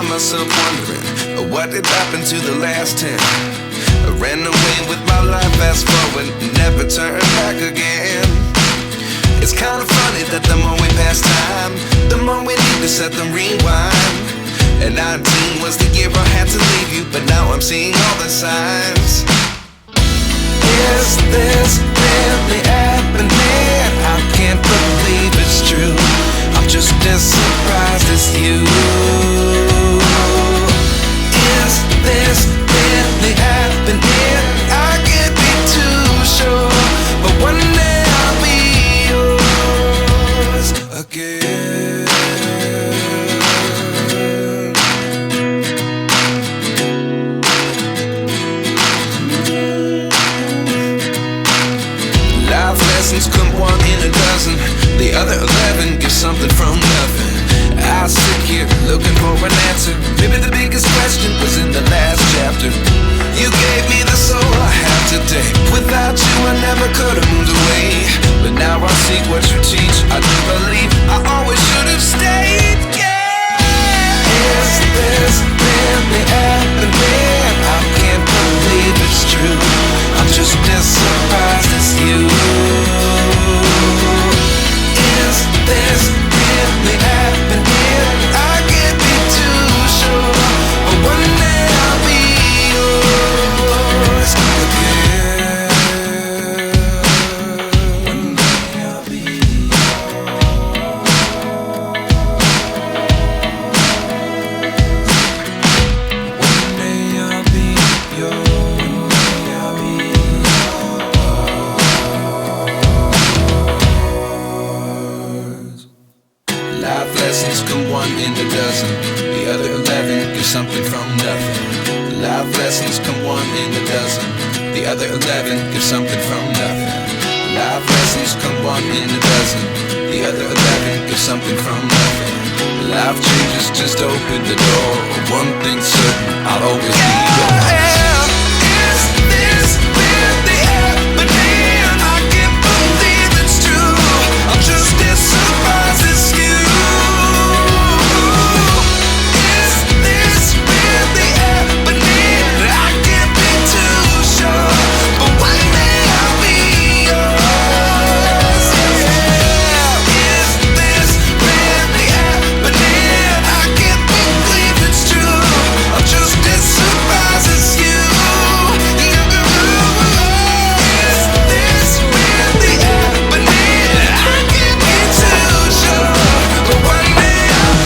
find myself wondering, what did happen to the last 10? I ran away with my life, fast forward, never turn back again. It's kinda funny that the more we pass time, the more we need to set the rewind. And 19 was the year I had to leave you, but now I'm seeing all the signs. Is this really happening? I can't believe it's true. I'm just as surprised as you. Is this really happening? I can't be too sure, but one day I'll be yours again. Life lessons come one in a dozen. The other 11 give something from nothing. I sit here looking for an answer. Maybe the biggest question was in the last chapter. You gave me the soul I have today. Without you I never could have moved away. But now I see what you teach. I do believe I always should have stayed. Yeah. Is this really happening? I can't believe it's true. I'm just as surprised as you. Is this really happening? I can't be too sure, but one day I'll be yours again. One day I'll be yours. One day I'll be yours. I'll be yours. Life lessons come one in a dozen. The other 11 give something from nothing. Life lessons come one in a dozen. The other 11 give something from nothing. Life lessons come one in a dozen. The other 11 give something from nothing. Life changes just open the door. One thing's certain, I'll always be yours.